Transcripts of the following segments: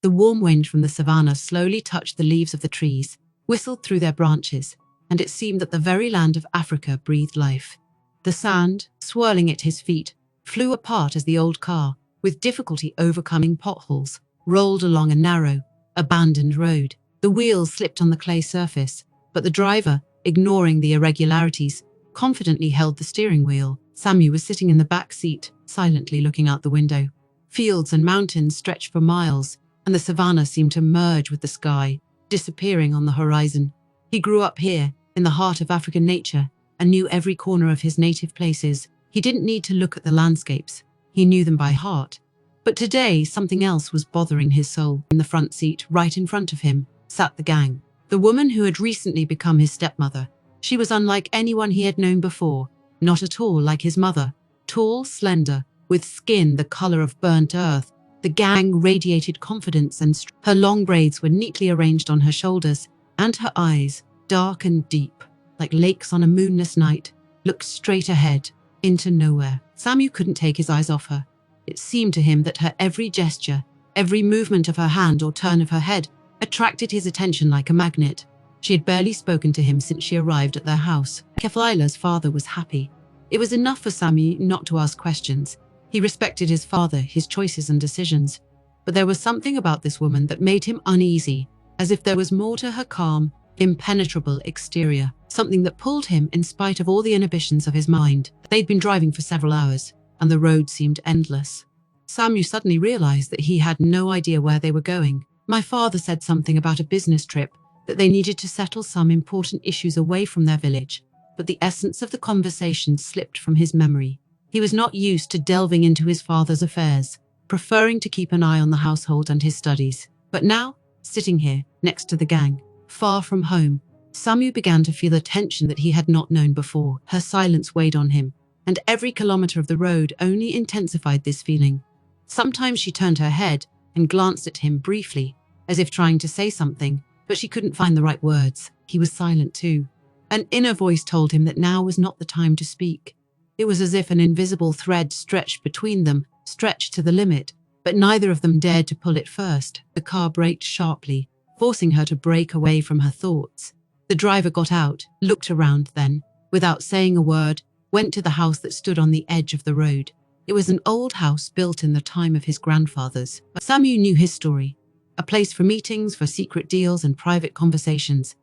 The warm wind from the savannah slowly touched the leaves of the trees, whistled through their branches, and it seemed that the very land of Africa breathed life. The sand, swirling at his feet, flew apart as the old car, with difficulty overcoming potholes, rolled along a narrow, abandoned road. The wheels slipped on the clay surface, but the driver, ignoring the irregularities, confidently held the steering wheel. Samu was sitting in the back seat, silently looking out the window. Fields and mountains stretched for miles, and the savannah seemed to merge with the sky, disappearing on the horizon. He grew up here, in the heart of African nature, and knew every corner of his native places. He didn't need to look at the landscapes. He knew them by heart. But today, something else was bothering his soul. In the front seat, right in front of him, sat the gang. The woman who had recently become his stepmother. She was unlike anyone he had known before, not at all like his mother. Tall, slender, with skin the color of burnt earth, the gang radiated confidence and strength. Her long braids were neatly arranged on her shoulders, and her eyes, dark and deep, like lakes on a moonless night, looked straight ahead, into nowhere. Samu couldn't take his eyes off her. It seemed to him that her every gesture, every movement of her hand or turn of her head, attracted his attention like a magnet. She had barely spoken to him since she arrived at their house. Keflila's father was happy. It was enough for Samu not to ask questions. He respected his father, his choices and decisions. But there was something about this woman that made him uneasy, as if there was more to her calm, impenetrable exterior, something that pulled him in spite of all the inhibitions of his mind. They'd been driving for several hours, and the road seemed endless. Samu suddenly realized that he had no idea where they were going. My father said something about a business trip, that they needed to settle some important issues away from their village, but the essence of the conversation slipped from his memory. He was not used to delving into his father's affairs, preferring to keep an eye on the household and his studies. But now, sitting here, next to the gang, far from home, Samu began to feel a tension that he had not known before. Her silence weighed on him, and every kilometer of the road only intensified this feeling. Sometimes she turned her head and glanced at him briefly, as if trying to say something, but she couldn't find the right words. He was silent too. An inner voice told him that now was not the time to speak. It was as if an invisible thread stretched between them, stretched to the limit, but neither of them dared to pull it first. The car braked sharply, forcing her to break away from her thoughts. The driver got out, looked around, then, without saying a word, went to the house that stood on the edge of the road. It was an old house built in the time of his grandfathers. Samu knew his story. A place for meetings, for secret deals and private conversations.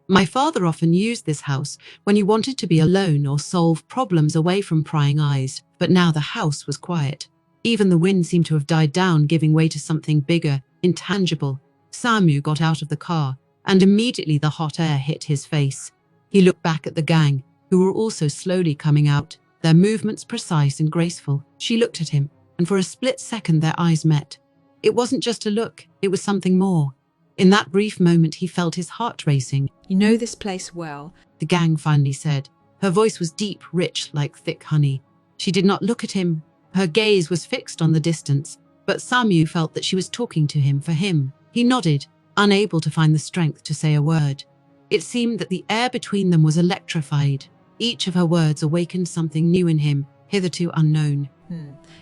My father often used this house when he wanted to be alone or solve problems away from prying eyes, but now the house was quiet. Even the wind seemed to have died down, giving way to something bigger, intangible. Samu got out of the car, and immediately the hot air hit his face. He looked back at the gang, who were also slowly coming out, their movements precise and graceful. She looked at him, and for a split second their eyes met. It wasn't just a look, it was something more. In that brief moment he felt his heart racing. "You know this place well," the gang finally said. Her voice was deep, rich, like thick honey. She did not look at him. Her gaze was fixed on the distance, but Samu felt that she was talking to him for him. He nodded, unable to find the strength to say a word. It seemed that the air between them was electrified. Each of her words awakened something new in him, hitherto unknown.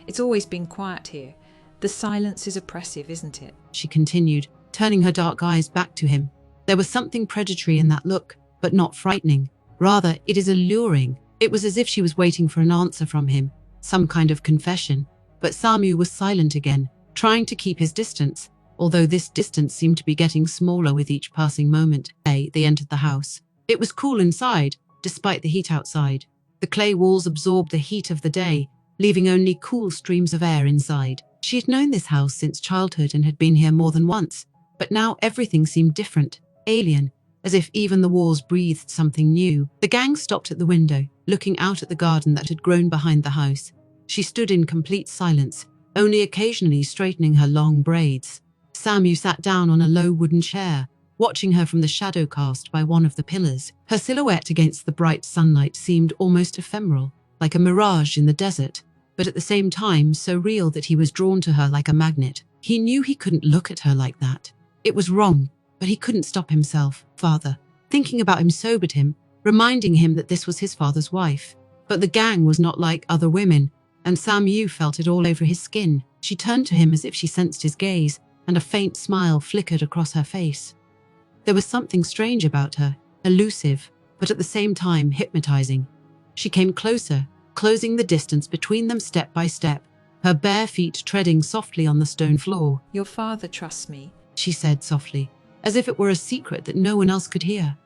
It's always been quiet here. The silence is oppressive, isn't it?" She continued, turning her dark eyes back to him. There was something predatory in that look, but not frightening. Rather, it is alluring. It was as if she was waiting for an answer from him, some kind of confession. But Samu was silent again, trying to keep his distance, although this distance seemed to be getting smaller with each passing moment. They entered the house. It was cool inside, despite the heat outside. The clay walls absorbed the heat of the day, leaving only cool streams of air inside. She had known this house since childhood and had been here more than once, but now everything seemed different, alien, as if even the walls breathed something new. The gang stopped at the window, looking out at the garden that had grown behind the house. She stood in complete silence, only occasionally straightening her long braids. Samu sat down on a low wooden chair, watching her from the shadow cast by one of the pillars. Her silhouette against the bright sunlight seemed almost ephemeral, like a mirage in the desert, but at the same time so real that he was drawn to her like a magnet. He knew he couldn't look at her like that. It was wrong, but he couldn't stop himself. Father. Thinking about him sobered him, reminding him that this was his father's wife. But the gang was not like other women, and Samu felt it all over his skin. She turned to him as if she sensed his gaze, and a faint smile flickered across her face. There was something strange about her, elusive, but at the same time hypnotizing. She came closer, closing the distance between them step by step, her bare feet treading softly on the stone floor. "Your father trusts me." She said softly, as if it were a secret that no one else could hear.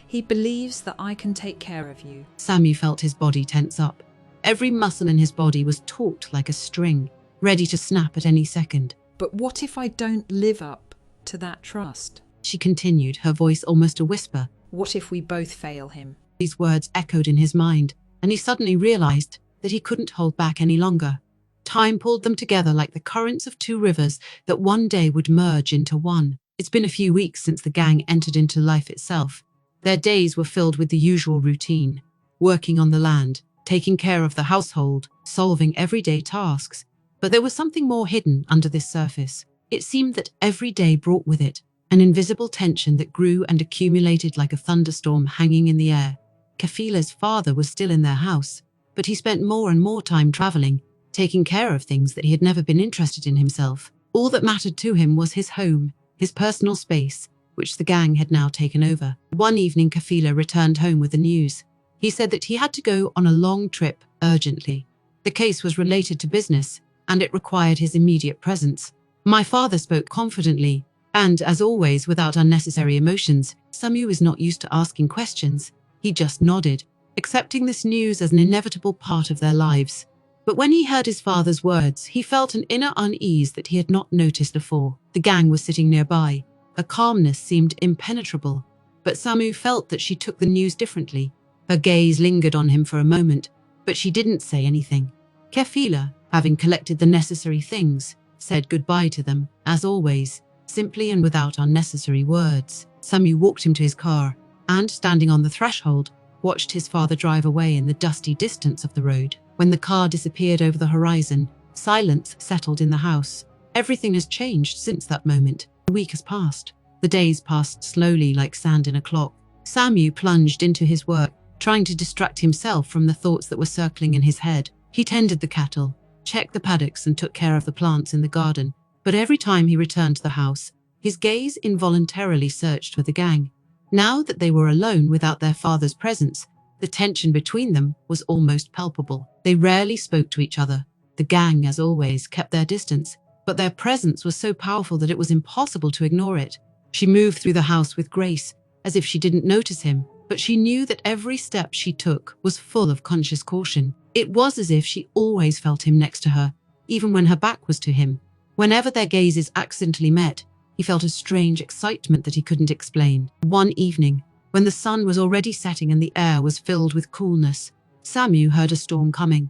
"He believes that I can take care of you." Samu felt his body tense up. Every muscle in his body was taut like a string, ready to snap at any second. "But what if I don't live up to that trust?" She continued, her voice almost a whisper. "What if we both fail him?" These words echoed in his mind, and he suddenly realized that he couldn't hold back any longer. Time pulled them together like the currents of two rivers that one day would merge into one. It's been a few weeks since the gang entered into life itself. Their days were filled with the usual routine, working on the land, taking care of the household, solving everyday tasks. But there was something more hidden under this surface. It seemed that every day brought with it an invisible tension that grew and accumulated like a thunderstorm hanging in the air. Kafila's father was still in their house, but he spent more and more time traveling, taking care of things that he had never been interested in himself. All that mattered to him was his home, his personal space, which the gang had now taken over. One evening, Kafila returned home with the news. He said that he had to go on a long trip urgently. The case was related to business, and it required his immediate presence. My father spoke confidently, and, as always, without unnecessary emotions. Samu was not used to asking questions. He just nodded, accepting this news as an inevitable part of their lives. But when he heard his father's words, he felt an inner unease that he had not noticed before. The gang was sitting nearby. Her calmness seemed impenetrable, but Samu felt that she took the news differently. Her gaze lingered on him for a moment, but she didn't say anything. Kefila, having collected the necessary things, said goodbye to them, as always, simply and without unnecessary words. Samu walked him to his car, and, standing on the threshold, watched his father drive away in the dusty distance of the road. When the car disappeared over the horizon, silence settled in the house. Everything has changed since that moment. A week has passed. The days passed slowly like sand in a clock. Samu plunged into his work, trying to distract himself from the thoughts that were circling in his head. He tended the cattle, checked the paddocks, and took care of the plants in the garden. But every time he returned to the house, his gaze involuntarily searched for the gang. Now that they were alone without their father's presence, the tension between them was almost palpable. They rarely spoke to each other. The gang, as always, kept their distance, but their presence was so powerful that it was impossible to ignore it. She moved through the house with grace, as if she didn't notice him, but she knew that every step she took was full of conscious caution. It was as if she always felt him next to her, even when her back was to him. Whenever their gazes accidentally met, he felt a strange excitement that he couldn't explain. One evening, when the sun was already setting and the air was filled with coolness, Samu heard a storm coming.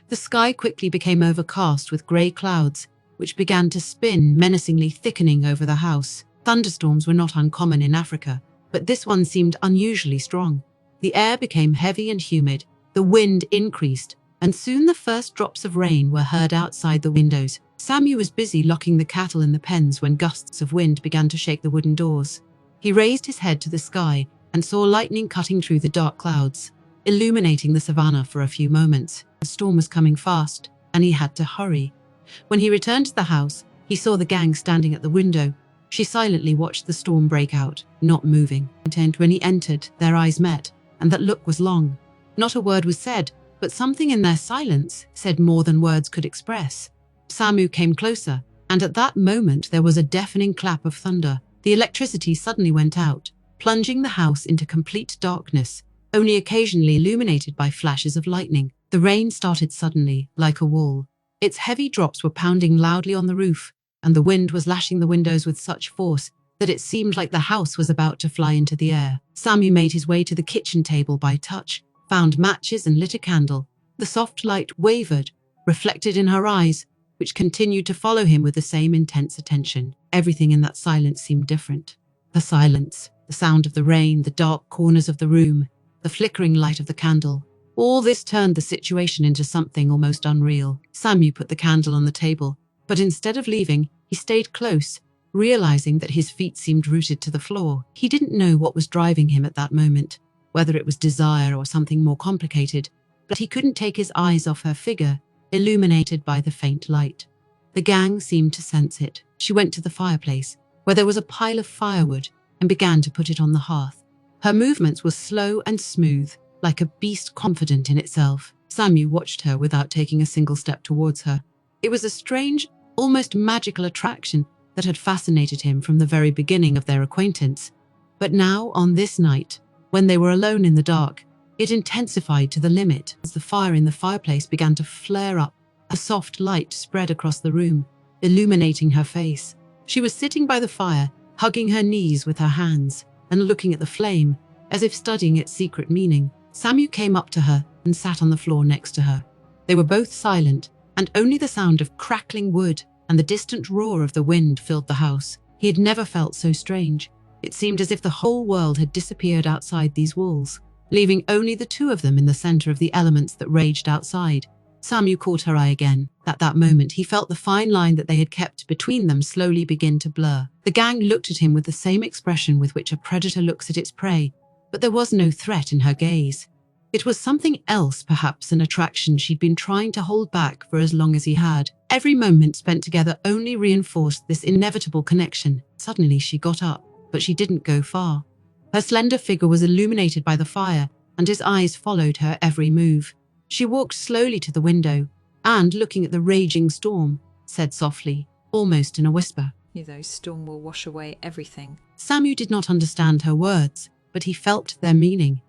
The sky quickly became overcast with grey clouds, which began to spin, menacingly thickening over the house. Thunderstorms were not uncommon in Africa, but this one seemed unusually strong. The air became heavy and humid, the wind increased, and soon the first drops of rain were heard outside the windows. Samu was busy locking the cattle in the pens when gusts of wind began to shake the wooden doors. He raised his head to the sky and saw lightning cutting through the dark clouds, illuminating the savannah for a few moments. The storm was coming fast, and he had to hurry. When he returned to the house, he saw the gang standing at the window. She silently watched the storm break out, not moving. When he entered, their eyes met, and that look was long. Not a word was said, but something in their silence said more than words could express. Samu came closer, and at that moment there was a deafening clap of thunder. The electricity suddenly went out, plunging the house into complete darkness, only occasionally illuminated by flashes of lightning. The rain started suddenly, like a wall. Its heavy drops were pounding loudly on the roof, and the wind was lashing the windows with such force that it seemed like the house was about to fly into the air. Samu made his way to the kitchen table by touch, found matches and lit a candle. The soft light wavered, reflected in her eyes, which continued to follow him with the same intense attention. Everything in that silence seemed different. The silence, the sound of the rain, the dark corners of the room, the flickering light of the candle. All this turned the situation into something almost unreal. Samu put the candle on the table, but instead of leaving, he stayed close, realizing that his feet seemed rooted to the floor. He didn't know what was driving him at that moment, whether it was desire or something more complicated, but he couldn't take his eyes off her figure, illuminated by the faint light. The gang seemed to sense it. She went to the fireplace, where there was a pile of firewood, and began to put it on the hearth. Her movements were slow and smooth, like a beast confident in itself. Samu watched her without taking a single step towards her. It was a strange, almost magical attraction that had fascinated him from the very beginning of their acquaintance. But now, on this night, when they were alone in the dark, it intensified to the limit as the fire in the fireplace began to flare up. A soft light spread across the room, illuminating her face. She was sitting by the fire, hugging her knees with her hands and looking at the flame, as if studying its secret meaning. Samu came up to her and sat on the floor next to her. They were both silent, and only the sound of crackling wood and the distant roar of the wind filled the house. He had never felt so strange. It seemed as if the whole world had disappeared outside these walls, leaving only the two of them in the center of the elements that raged outside. Samu caught her eye again. At that moment, he felt the fine line that they had kept between them slowly begin to blur. The gang looked at him with the same expression with which a predator looks at its prey, but there was no threat in her gaze. It was something else, perhaps an attraction she'd been trying to hold back for as long as he had. Every moment spent together only reinforced this inevitable connection. Suddenly she got up, but she didn't go far. Her slender figure was illuminated by the fire, and his eyes followed her every move. She walked slowly to the window, and, looking at the raging storm, said softly, almost in a whisper, Storm will wash away everything. Samu did not understand her words, but he felt their meaning.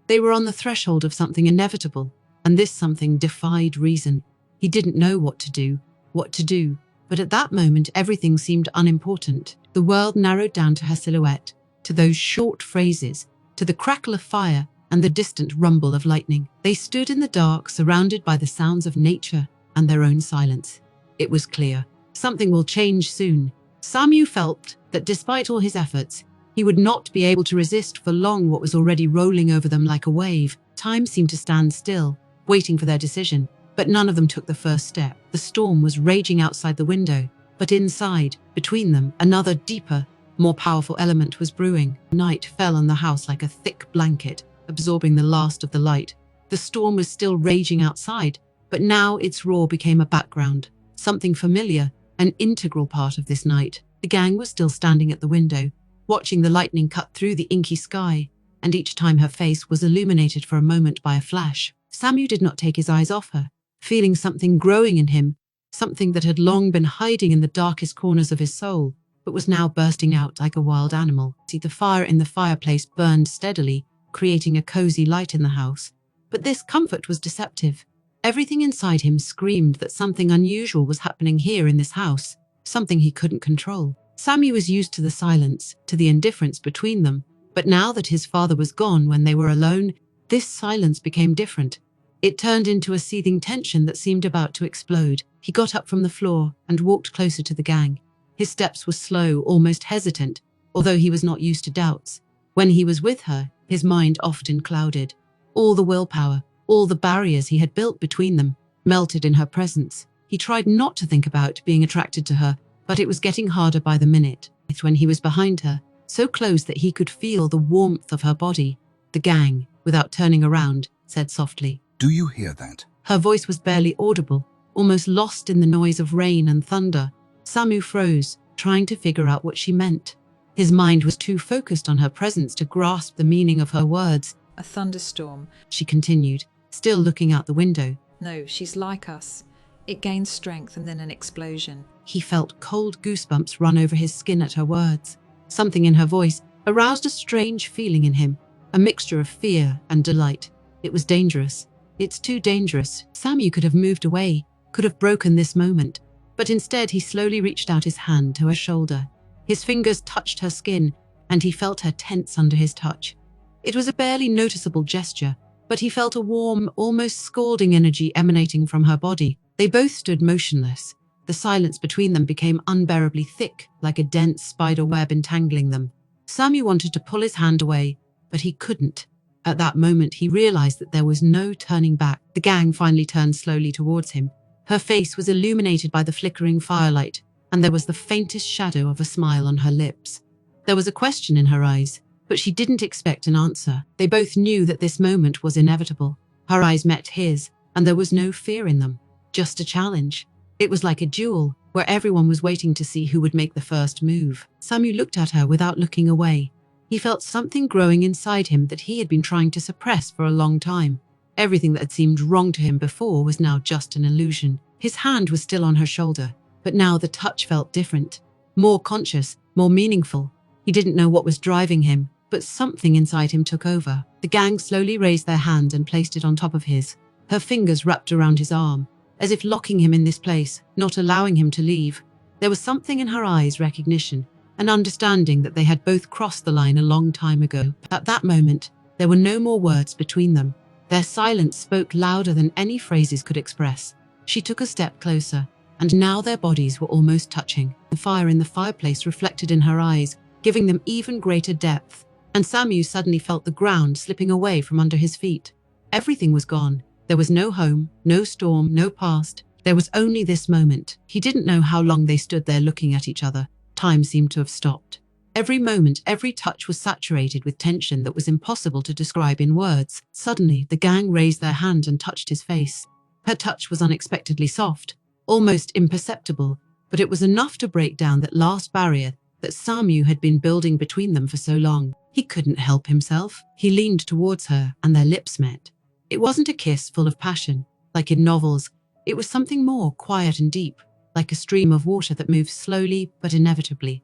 They were on the threshold of something inevitable, and this something defied reason. He didn't know what to do, but at that moment everything seemed unimportant. The world narrowed down to her silhouette, to those short phrases, to the crackle of fire and the distant rumble of lightning. They stood in the dark, surrounded by the sounds of nature and their own silence. It was clear. Something will change soon. Samu felt that despite all his efforts, he would not be able to resist for long what was already rolling over them like a wave. Time seemed to stand still, waiting for their decision, but none of them took the first step. The storm was raging outside the window, but inside, between them, another deeper, more powerful element was brewing. Night fell on the house like a thick blanket, absorbing the last of the light. The storm was still raging outside, but now its roar became a background, something familiar, an integral part of this night. The gang was still standing at the window, watching the lightning cut through the inky sky, and each time her face was illuminated for a moment by a flash. Samu did not take his eyes off her, feeling something growing in him, something that had long been hiding in the darkest corners of his soul, but was now bursting out like a wild animal. The fire in the fireplace burned steadily, creating a cozy light in the house. But this comfort was deceptive. Everything inside him screamed that something unusual was happening here in this house, something he couldn't control. Samu was used to the silence, to the indifference between them, but now that his father was gone when they were alone, this silence became different. It turned into a seething tension that seemed about to explode. He got up from the floor and walked closer to the gang. His steps were slow, almost hesitant, although he was not used to doubts. When he was with her, his mind often clouded. All the willpower, all the barriers he had built between them, melted in her presence. He tried not to think about being attracted to her, but it was getting harder by the minute. When he was behind her, so close that he could feel the warmth of her body, the gang, without turning around, said softly, "Do you hear that?" Her voice was barely audible, almost lost in the noise of rain and thunder. Samu froze, trying to figure out what she meant. His mind was too focused on her presence to grasp the meaning of her words. A thunderstorm. She continued, still looking out the window. No, she's like us. It gains strength and then an explosion. He felt cold goosebumps run over his skin at her words. Something in her voice aroused a strange feeling in him, a mixture of fear and delight. It was dangerous. It's too dangerous. Samu could have moved away, could have broken this moment, but instead he slowly reached out his hand to her shoulder. His fingers touched her skin, and he felt her tense under his touch. It was a barely noticeable gesture, but he felt a warm, almost scalding energy emanating from her body. They both stood motionless. The silence between them became unbearably thick, like a dense spider web entangling them. Samu wanted to pull his hand away, but he couldn't. At that moment, he realized that there was no turning back. The gang finally turned slowly towards him. Her face was illuminated by the flickering firelight, and there was the faintest shadow of a smile on her lips. There was a question in her eyes, but she didn't expect an answer. They both knew that this moment was inevitable. Her eyes met his, and there was no fear in them, just a challenge. It was like a duel, where everyone was waiting to see who would make the first move. Samu looked at her without looking away. He felt something growing inside him that he had been trying to suppress for a long time. Everything that had seemed wrong to him before was now just an illusion. His hand was still on her shoulder, but now the touch felt different, more conscious, more meaningful. He didn't know what was driving him, but something inside him took over. The gang slowly raised their hand and placed it on top of his. Her fingers wrapped around his arm, as if locking him in this place, not allowing him to leave. There was something in her eyes, recognition, an understanding that they had both crossed the line a long time ago. At that moment, there were no more words between them. Their silence spoke louder than any phrases could express. She took a step closer, and now their bodies were almost touching. The fire in the fireplace reflected in her eyes, giving them even greater depth. And Samu suddenly felt the ground slipping away from under his feet. Everything was gone. There was no home, no storm, no past. There was only this moment. He didn't know how long they stood there looking at each other. Time seemed to have stopped. Every moment, every touch was saturated with tension that was impossible to describe in words. Suddenly, the gang raised their hand and touched his face. Her touch was unexpectedly soft, almost imperceptible, but it was enough to break down that last barrier that Samu had been building between them for so long. He couldn't help himself. He leaned towards her, and their lips met. It wasn't a kiss full of passion, like in novels. It was something more quiet and deep, like a stream of water that moves slowly but inevitably.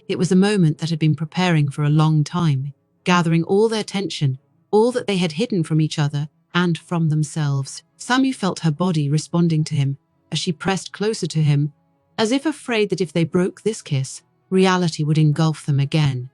It was a moment that had been preparing for a long time, gathering all their tension, all that they had hidden from each other and from themselves. Samu felt her body responding to him as she pressed closer to him, as if afraid that if they broke this kiss, reality would engulf them again.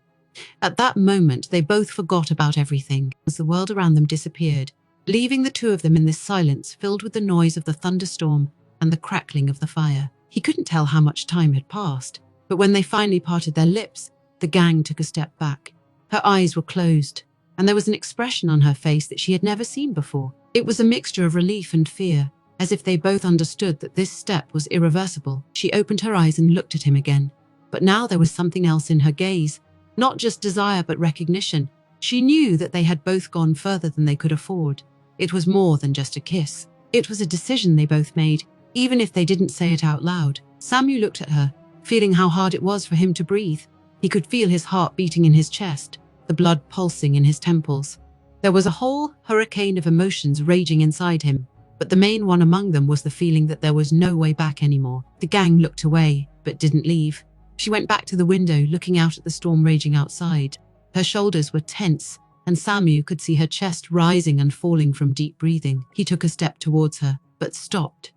At that moment, they both forgot about everything as the world around them disappeared, leaving the two of them in this silence filled with the noise of the thunderstorm and the crackling of the fire. He couldn't tell how much time had passed, but when they finally parted their lips, the gang took a step back. Her eyes were closed, and there was an expression on her face that she had never seen before. It was a mixture of relief and fear, as if they both understood that this step was irreversible. She opened her eyes and looked at him again, but now there was something else in her gaze, not just desire but recognition. She knew that they had both gone further than they could afford. It was more than just a kiss. It was a decision they both made, even if they didn't say it out loud. Samu looked at her, feeling how hard it was for him to breathe. He could feel his heart beating in his chest, the blood pulsing in his temples. There was a whole hurricane of emotions raging inside him, but the main one among them was the feeling that there was no way back anymore. The gang looked away, but didn't leave. She went back to the window, looking out at the storm raging outside. Her shoulders were tense, and Samu could see her chest rising and falling from deep breathing. He took a step towards her, but stopped.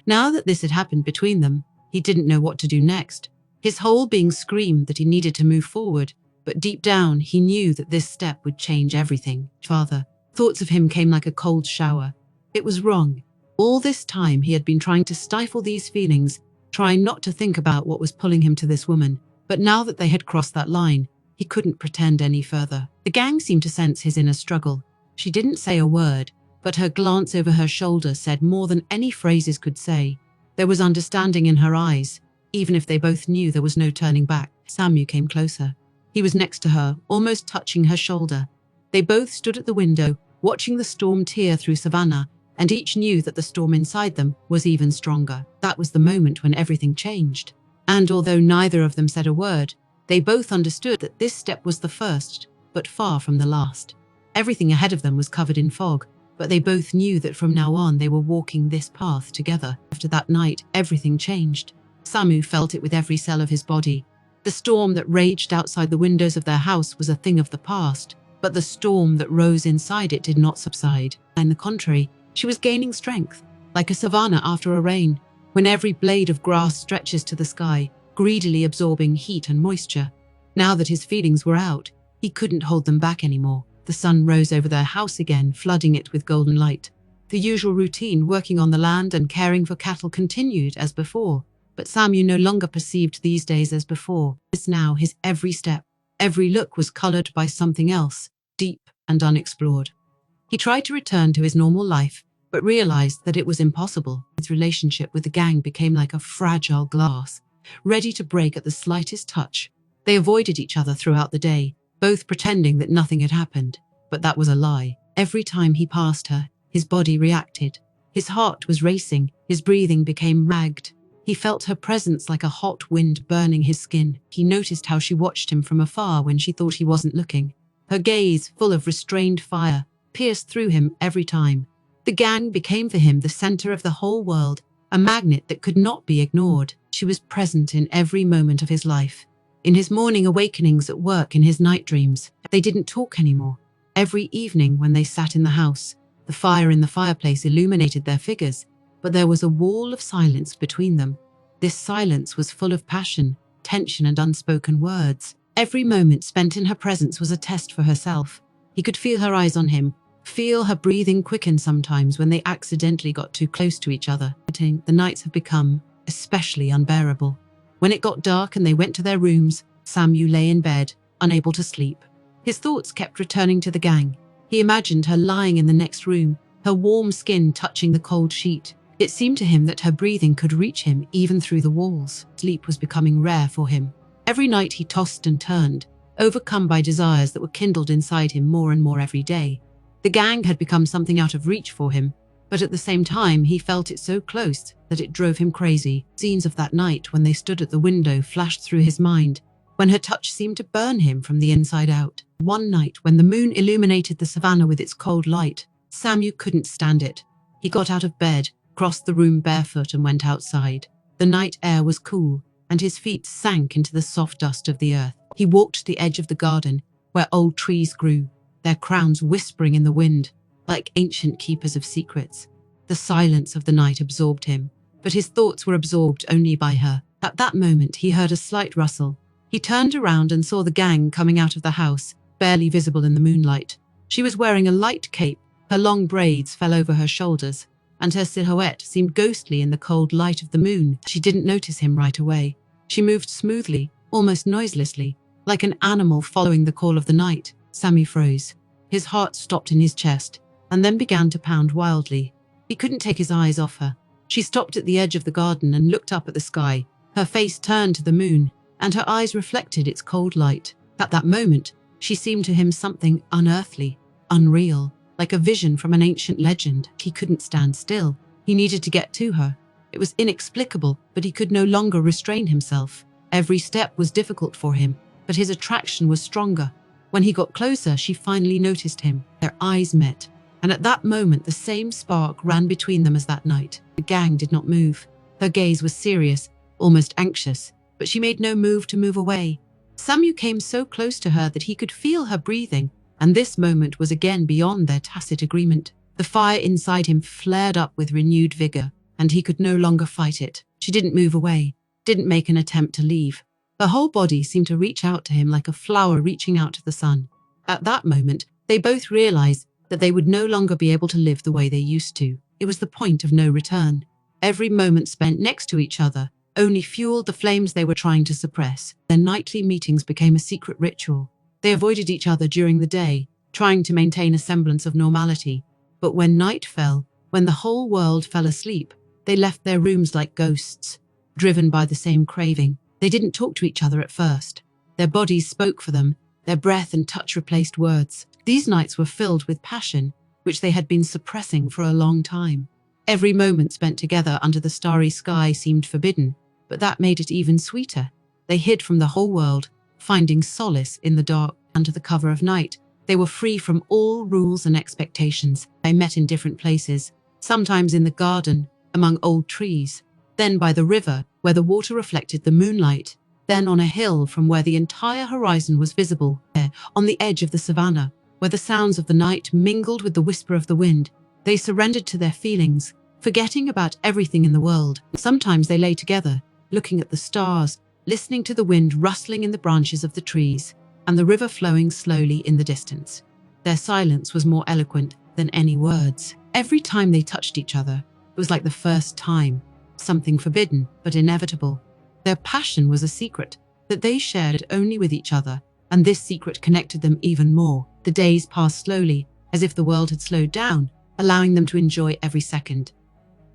Now that this had happened between them, he didn't know what to do next. His whole being screamed that he needed to move forward, but deep down he knew that this step would change everything. Father. Thoughts of him came like a cold shower. It was wrong. All this time he had been trying to stifle these feelings, trying not to think about what was pulling him to this woman, but now that they had crossed that line, he couldn't pretend any further. The gang seemed to sense his inner struggle. She didn't say a word, but her glance over her shoulder said more than any phrases could say. There was understanding in her eyes, even if they both knew there was no turning back. Samu came closer. He was next to her, almost touching her shoulder. They both stood at the window, watching the storm tear through Savannah, and each knew that the storm inside them was even stronger. That was the moment when everything changed. And although neither of them said a word, they both understood that this step was the first, but far from the last. Everything ahead of them was covered in fog, but they both knew that from now on they were walking this path together. After that night, everything changed. Samu felt it with every cell of his body. The storm that raged outside the windows of their house was a thing of the past, but the storm that rose inside it did not subside. On the contrary, she was gaining strength, like a savanna after a rain, when every blade of grass stretches to the sky, greedily absorbing heat and moisture. Now that his feelings were out, he couldn't hold them back anymore. The sun rose over their house again, flooding it with golden light. The usual routine, working on the land and caring for cattle, continued as before, but Samu no longer perceived these days as before. Now his every step, every look was colored by something else, deep and unexplored. He tried to return to his normal life, but realized that it was impossible. His relationship with the gang became like a fragile glass, ready to break at the slightest touch. They avoided each other throughout the day, both pretending that nothing had happened, but that was a lie. Every time he passed her, his body reacted. His heart was racing, his breathing became ragged. He felt her presence like a hot wind burning his skin. He noticed how she watched him from afar when she thought he wasn't looking. Her gaze, full of restrained fire, pierced through him every time. The gang became for him the center of the whole world, a magnet that could not be ignored. She was present in every moment of his life. In his morning awakenings at work, in his night dreams. They didn't talk anymore. Every evening when they sat in the house, the fire in the fireplace illuminated their figures, but there was a wall of silence between them. This silence was full of passion, tension, and unspoken words. Every moment spent in her presence was a test for herself. He could feel her eyes on him, feel her breathing quicken sometimes when they accidentally got too close to each other. The nights have become especially unbearable. When it got dark and they went to their rooms, Samu lay in bed, unable to sleep. His thoughts kept returning to the gang. He imagined her lying in the next room, her warm skin touching the cold sheet. It seemed to him that her breathing could reach him even through the walls. Sleep was becoming rare for him. Every night he tossed and turned, overcome by desires that were kindled inside him more and more every day. The gang had become something out of reach for him, but at the same time he felt it so close that it drove him crazy. Scenes of that night when they stood at the window flashed through his mind, when her touch seemed to burn him from the inside out. One night when the moon illuminated the savannah with its cold light, Samu couldn't stand it. He got out of bed, crossed the room barefoot, and went outside. The night air was cool, and his feet sank into the soft dust of the earth. He walked to the edge of the garden, where old trees grew, their crowns whispering in the wind, like ancient keepers of secrets. The silence of the night absorbed him, but his thoughts were absorbed only by her. At that moment he heard a slight rustle. He turned around and saw the gang coming out of the house, barely visible in the moonlight. She was wearing a light cape, her long braids fell over her shoulders, and her silhouette seemed ghostly in the cold light of the moon. She didn't notice him right away. She moved smoothly, almost noiselessly, like an animal following the call of the night. Sammy froze. His heart stopped in his chest, and then began to pound wildly. He couldn't take his eyes off her. She stopped at the edge of the garden and looked up at the sky. Her face turned to the moon, and her eyes reflected its cold light. At that moment, she seemed to him something unearthly, unreal, like a vision from an ancient legend. He couldn't stand still. He needed to get to her. It was inexplicable, but he could no longer restrain himself. Every step was difficult for him, but his attraction was stronger. When he got closer, she finally noticed him. Their eyes met, and at that moment the same spark ran between them as that night. The gang did not move. Her gaze was serious, almost anxious, but she made no move to move away. Samu came so close to her that he could feel her breathing, and this moment was again beyond their tacit agreement. The fire inside him flared up with renewed vigor, and he could no longer fight it. She didn't move away, didn't make an attempt to leave. Her whole body seemed to reach out to him like a flower reaching out to the sun. At that moment, they both realized that they would no longer be able to live the way they used to. It was the point of no return. Every moment spent next to each other only fueled the flames they were trying to suppress. Their nightly meetings became a secret ritual. They avoided each other during the day, trying to maintain a semblance of normality. But when night fell, when the whole world fell asleep, they left their rooms like ghosts, driven by the same craving. They didn't talk to each other at first. Their bodies spoke for them, their breath and touch replaced words. These nights were filled with passion, which they had been suppressing for a long time. Every moment spent together under the starry sky seemed forbidden, but that made it even sweeter. They hid from the whole world, finding solace in the dark. Under the cover of night, they were free from all rules and expectations. They met in different places, sometimes in the garden, among old trees, then by the river, where the water reflected the moonlight, then on a hill from where the entire horizon was visible, there, on the edge of the savannah, where the sounds of the night mingled with the whisper of the wind. They surrendered to their feelings, forgetting about everything in the world. Sometimes they lay together, looking at the stars, listening to the wind rustling in the branches of the trees, and the river flowing slowly in the distance. Their silence was more eloquent than any words. Every time they touched each other, it was like the first time, something forbidden but inevitable. Their passion was a secret that they shared only with each other, and this secret connected them even more. The days passed slowly, as if the world had slowed down, allowing them to enjoy every second.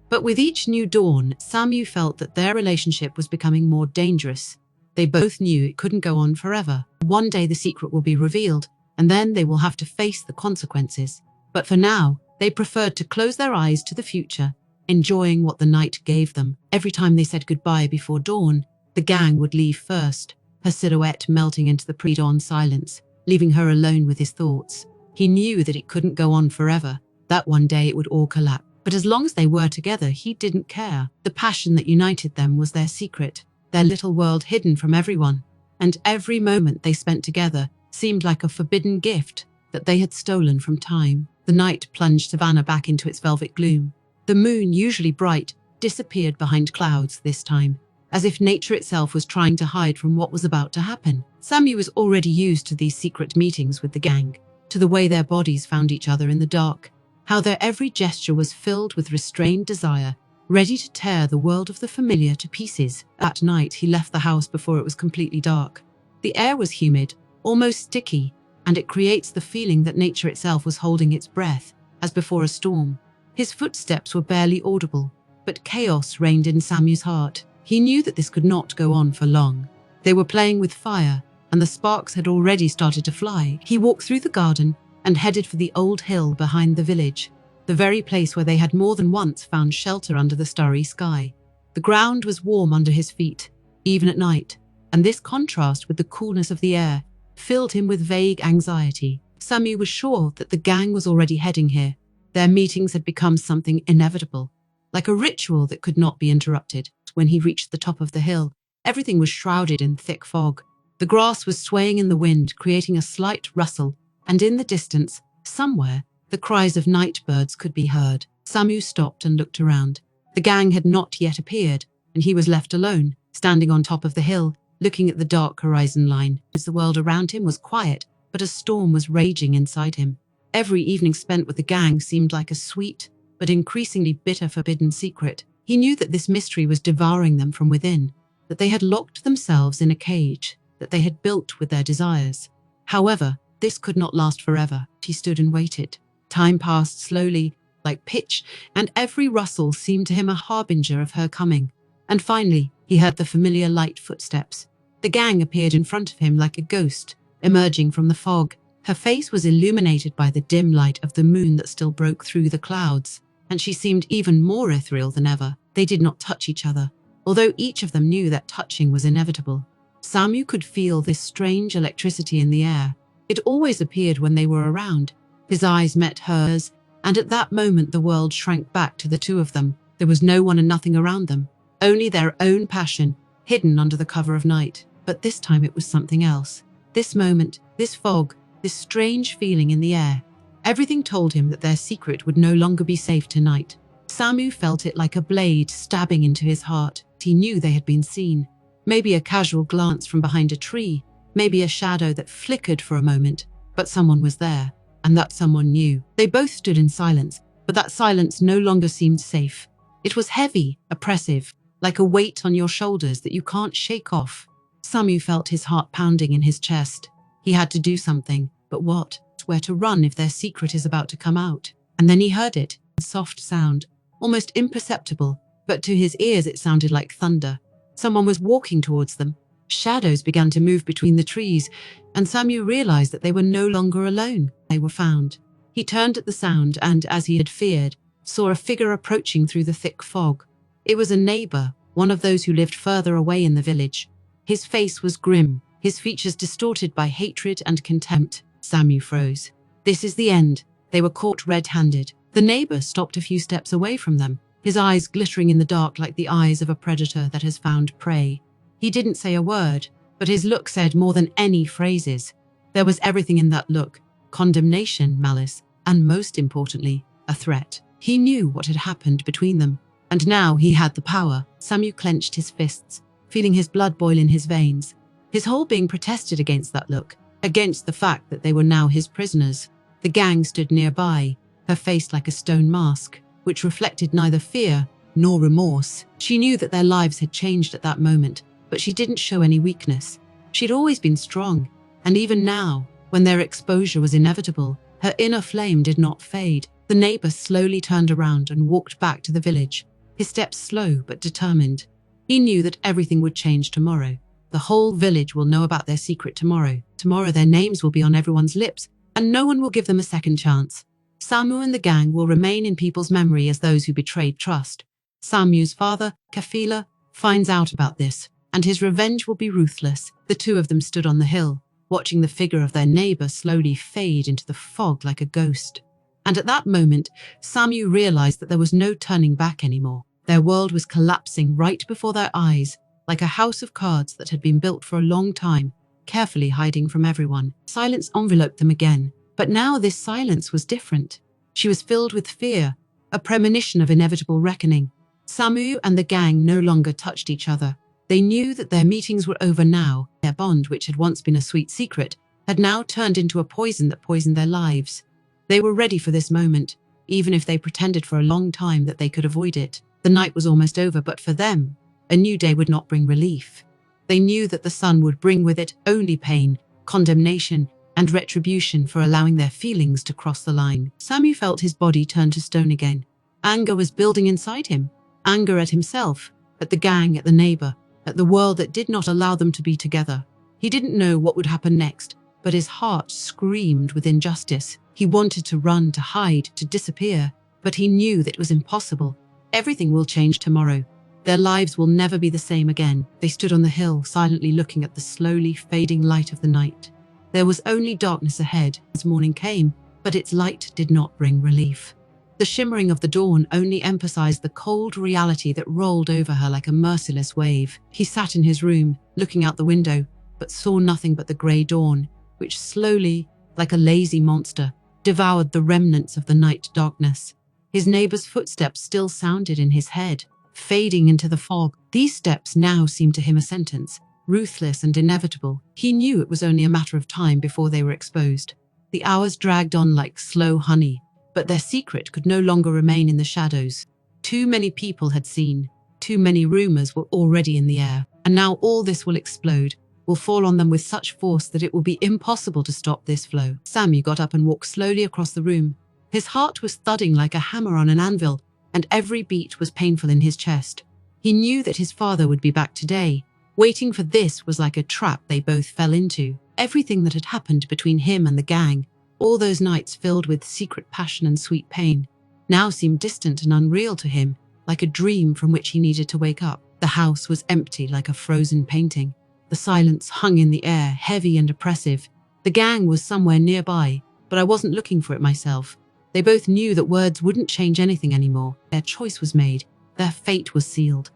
But with each new dawn, Samu felt that their relationship was becoming more dangerous. They both knew it couldn't go on forever. One day the secret will be revealed, and then they will have to face the consequences. But for now, they preferred to close their eyes to the future enjoying what the night gave them. Every time they said goodbye before dawn, the gang would leave first, her silhouette melting into the pre-dawn silence, leaving her alone with his thoughts. He knew that it couldn't go on forever, that one day it would all collapse. But as long as they were together, he didn't care. The passion that united them was their secret, their little world hidden from everyone. And every moment they spent together seemed like a forbidden gift that they had stolen from time. The night plunged Savannah back into its velvet gloom. The moon, usually bright, disappeared behind clouds this time, as if nature itself was trying to hide from what was about to happen. Sammy was already used to these secret meetings with the gang, to the way their bodies found each other in the dark, how their every gesture was filled with restrained desire, ready to tear the world of the familiar to pieces. That night, he left the house before it was completely dark. The air was humid, almost sticky, and it creates the feeling that nature itself was holding its breath, as before a storm. His footsteps were barely audible, but chaos reigned in Sammy's heart. He knew that this could not go on for long. They were playing with fire, and the sparks had already started to fly. He walked through the garden and headed for the old hill behind the village, the very place where they had more than once found shelter under the starry sky. The ground was warm under his feet, even at night, and this contrast with the coolness of the air filled him with vague anxiety. Sammy was sure that the gang was already heading here. Their meetings had become something inevitable, like a ritual that could not be interrupted. When he reached the top of the hill, everything was shrouded in thick fog. The grass was swaying in the wind, creating a slight rustle, and in the distance, somewhere, the cries of night birds could be heard. Samu stopped and looked around. The gang had not yet appeared, and he was left alone, standing on top of the hill, looking at the dark horizon line. As the world around him was quiet, but a storm was raging inside him. Every evening spent with the gang seemed like a sweet, but increasingly bitter forbidden secret. He knew that this mystery was devouring them from within, that they had locked themselves in a cage that they had built with their desires. However, this could not last forever. He stood and waited. Time passed slowly, like pitch, and every rustle seemed to him a harbinger of her coming. And finally, he heard the familiar light footsteps. The gang appeared in front of him like a ghost, emerging from the fog. Her face was illuminated by the dim light of the moon that still broke through the clouds, and she seemed even more ethereal than ever. They did not touch each other, although each of them knew that touching was inevitable. Samu could feel this strange electricity in the air. It always appeared when they were around. His eyes met hers, and at that moment the world shrank back to the two of them. There was no one and nothing around them, only their own passion, hidden under the cover of night. But this time it was something else. This moment, this fog, this strange feeling in the air, everything told him that their secret would no longer be safe tonight. Samu felt it like a blade stabbing into his heart. He knew they had been seen. Maybe a casual glance from behind a tree, maybe a shadow that flickered for a moment, but someone was there, and that someone knew. They both stood in silence, but that silence no longer seemed safe. It was heavy, oppressive, like a weight on your shoulders that you can't shake off. Samu felt his heart pounding in his chest. He had to do something, but what? Where to run if their secret is about to come out? And then he heard it, a soft sound, almost imperceptible, but to his ears it sounded like thunder. Someone was walking towards them. Shadows began to move between the trees, and Samu realized that they were no longer alone. They were found. He turned at the sound and, as he had feared, saw a figure approaching through the thick fog. It was a neighbor, one of those who lived further away in the village. His face was grim, his features distorted by hatred and contempt. Samu froze. This is the end. They were caught red-handed. The neighbor stopped a few steps away from them, his eyes glittering in the dark like the eyes of a predator that has found prey. He didn't say a word, but his look said more than any phrases. There was everything in that look: condemnation, malice, and most importantly, a threat. He knew what had happened between them, and now he had the power. Samu clenched his fists, feeling his blood boil in his veins. His whole being protested against that look, against the fact that they were now his prisoners. The gang stood nearby, her face like a stone mask, which reflected neither fear nor remorse. She knew that their lives had changed at that moment, but she didn't show any weakness. She'd always been strong, and even now, when their exposure was inevitable, her inner flame did not fade. The neighbor slowly turned around and walked back to the village, his steps slow but determined. He knew that everything would change tomorrow. The whole village will know about their secret tomorrow. Tomorrow their names will be on everyone's lips, and no one will give them a second chance. Samu and the gang will remain in people's memory as those who betrayed trust. Samu's father, Kafila, finds out about this, and his revenge will be ruthless. The two of them stood on the hill, watching the figure of their neighbor slowly fade into the fog like a ghost. And at that moment, Samu realized that there was no turning back anymore. Their world was collapsing right before their eyes, like a house of cards that had been built for a long time, carefully hiding from everyone. Silence enveloped them again, but now this silence was different. She was filled with fear, a premonition of inevitable reckoning. Samu and the gang no longer touched each other. They knew that their meetings were over now. Their bond, which had once been a sweet secret, had now turned into a poison that poisoned their lives. They were ready for this moment, even if they pretended for a long time that they could avoid it. The night was almost over, but for them, a new day would not bring relief. They knew that the sun would bring with it only pain, condemnation, and retribution for allowing their feelings to cross the line. Samu felt his body turn to stone again. Anger was building inside him. Anger at himself, at the gang, at the neighbor, at the world that did not allow them to be together. He didn't know what would happen next, but his heart screamed with injustice. He wanted to run, to hide, to disappear, but he knew that it was impossible. Everything will change tomorrow. Their lives will never be the same again. They stood on the hill, silently looking at the slowly fading light of the night. There was only darkness ahead as morning came, but its light did not bring relief. The shimmering of the dawn only emphasized the cold reality that rolled over her like a merciless wave. He sat in his room, looking out the window, but saw nothing but the grey dawn, which slowly, like a lazy monster, devoured the remnants of the night darkness. His neighbor's footsteps still sounded in his head, fading into the fog. These steps now seemed to him a sentence, ruthless and inevitable. He knew it was only a matter of time before they were exposed. The hours dragged on like slow honey, but their secret could no longer remain in the shadows. Too many people had seen, too many rumors were already in the air, and now all this will explode, will fall on them with such force that it will be impossible to stop this flow. Samu got up and walked slowly across the room. His heart was thudding like a hammer on an anvil, and every beat was painful in his chest. He knew that his father would be back today. Waiting for this was like a trap they both fell into. Everything that had happened between him and the gang, all those nights filled with secret passion and sweet pain, now seemed distant and unreal to him, like a dream from which he needed to wake up. The house was empty like a frozen painting. The silence hung in the air, heavy and oppressive. The gang was somewhere nearby, but I wasn't looking for it myself. They both knew that words wouldn't change anything anymore. Their choice was made. Their fate was sealed.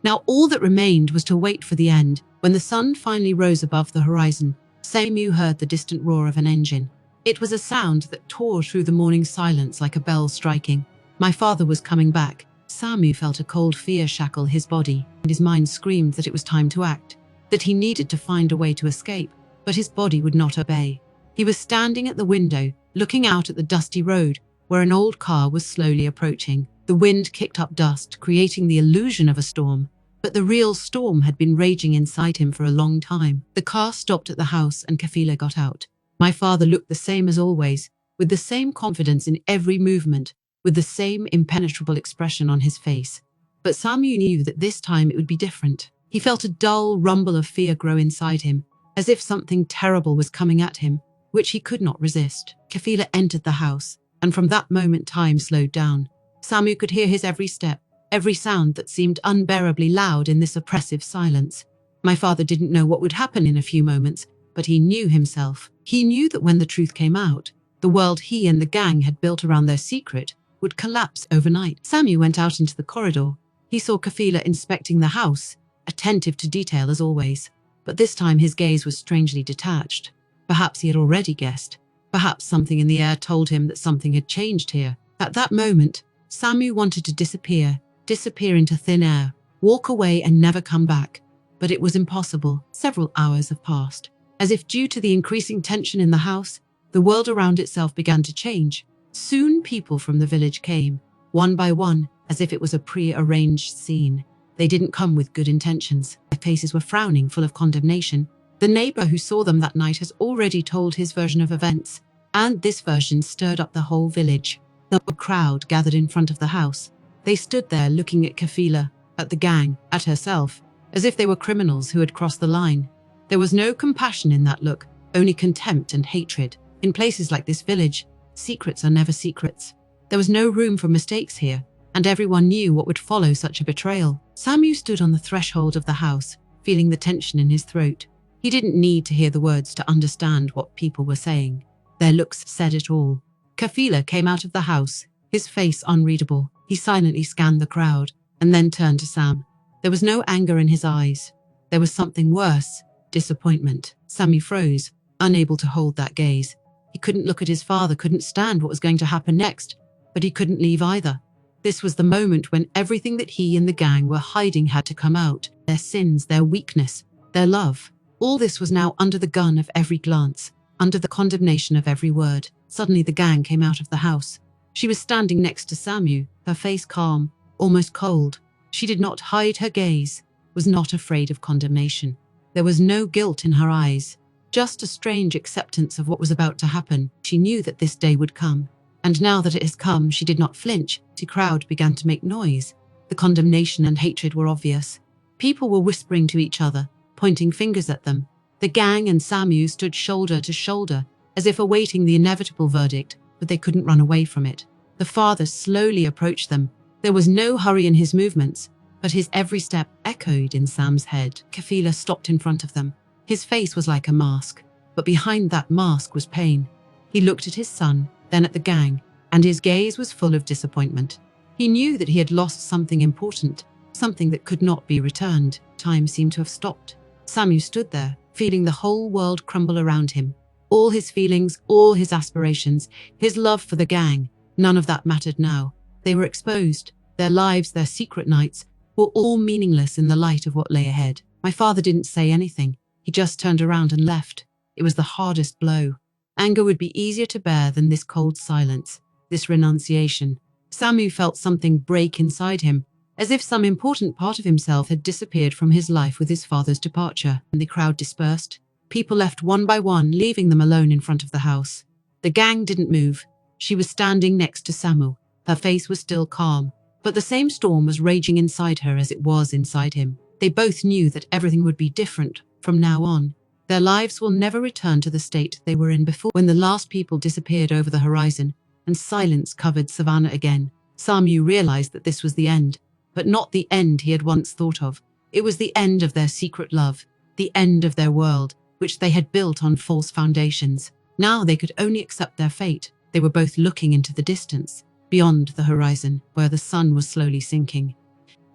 Now all that remained was to wait for the end. When the sun finally rose above the horizon, Samu heard the distant roar of an engine. It was a sound that tore through the morning silence like a bell striking. My father was coming back. Samu felt a cold fear shackle his body, and his mind screamed that it was time to act, that he needed to find a way to escape, but his body would not obey. He was standing at the window, looking out at the dusty road, where an old car was slowly approaching. The wind kicked up dust, creating the illusion of a storm, but the real storm had been raging inside him for a long time. The car stopped at the house and Kafila got out. My father looked the same as always, with the same confidence in every movement, with the same impenetrable expression on his face. But Samu knew that this time it would be different. He felt a dull rumble of fear grow inside him, as if something terrible was coming at him, which he could not resist. Kafila entered the house, and from that moment time slowed down. Samu could hear his every step, every sound that seemed unbearably loud in this oppressive silence. My father didn't know what would happen in a few moments, but he knew himself. He knew that when the truth came out, the world he and the gang had built around their secret would collapse overnight. Samu went out into the corridor. He saw Kafila inspecting the house, attentive to detail as always, but this time his gaze was strangely detached. Perhaps he had already guessed. Perhaps something in the air told him that something had changed here. At that moment, Samu wanted to disappear into thin air, walk away and never come back. But it was impossible. Several hours have passed. As if due to the increasing tension in the house, the world around itself began to change. Soon people from the village came, one by one, as if it was a pre-arranged scene. They didn't come with good intentions. Their faces were frowning, full of condemnation. The neighbor who saw them that night has already told his version of events, and this version stirred up the whole village. The crowd gathered in front of the house. They stood there looking at Kafila, at the gang, at herself, as if they were criminals who had crossed the line. There was no compassion in that look, only contempt and hatred. In places like this village, Secrets are never secrets. There was no room for mistakes here, and everyone knew what would follow such a betrayal. Samu stood on the threshold of the house, feeling the tension in his throat. He didn't need to hear the words to understand what people were saying. Their looks said it all. Kafila came out of the house, his face unreadable. He silently scanned the crowd and then turned to Sam. There was no anger in his eyes. There was something worse, disappointment. Sammy froze, unable to hold that gaze. He couldn't look at his father, couldn't stand what was going to happen next, but he couldn't leave either. This was the moment when everything that he and the gang were hiding had to come out. Their sins, their weakness, their love. All this was now under the gun of every glance, under the condemnation of every word. Suddenly the gang came out of the house. She was standing next to Samu, her face calm, almost cold. She did not hide her gaze, was not afraid of condemnation. There was no guilt in her eyes, just a strange acceptance of what was about to happen. She knew that this day would come. And now that it has come, she did not flinch. The crowd began to make noise. The condemnation and hatred were obvious. People were whispering to each other, pointing fingers at them. The gang and Samu stood shoulder to shoulder, as if awaiting the inevitable verdict, but they couldn't run away from it. The father slowly approached them. There was no hurry in his movements, but his every step echoed in Sam's head. Kafila stopped in front of them. His face was like a mask, but behind that mask was pain. He looked at his son, then at the gang, and his gaze was full of disappointment. He knew that he had lost something important, something that could not be returned. Time seemed to have stopped. Samu stood there, feeling the whole world crumble around him. All his feelings, all his aspirations, his love for the gang, none of that mattered now. They were exposed. Their lives, their secret nights, were all meaningless in the light of what lay ahead. My father didn't say anything. He just turned around and left. It was the hardest blow. Anger would be easier to bear than this cold silence, this renunciation. Samu felt something break inside him, as if some important part of himself had disappeared from his life with his father's departure. And the crowd dispersed. People left one by one, leaving them alone in front of the house. The gang didn't move. She was standing next to Samu. Her face was still calm, but the same storm was raging inside her as it was inside him. They both knew that everything would be different from now on. Their lives will never return to the state they were in before. When the last people disappeared over the horizon and silence covered Savannah again, Samu realized that this was the end, but not the end he had once thought of. It was the end of their secret love, the end of their world, which they had built on false foundations. Now they could only accept their fate. They were both looking into the distance, beyond the horizon, where the sun was slowly sinking.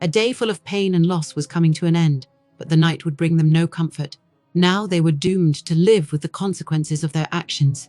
A day full of pain and loss was coming to an end, but the night would bring them no comfort. Now they were doomed to live with the consequences of their actions.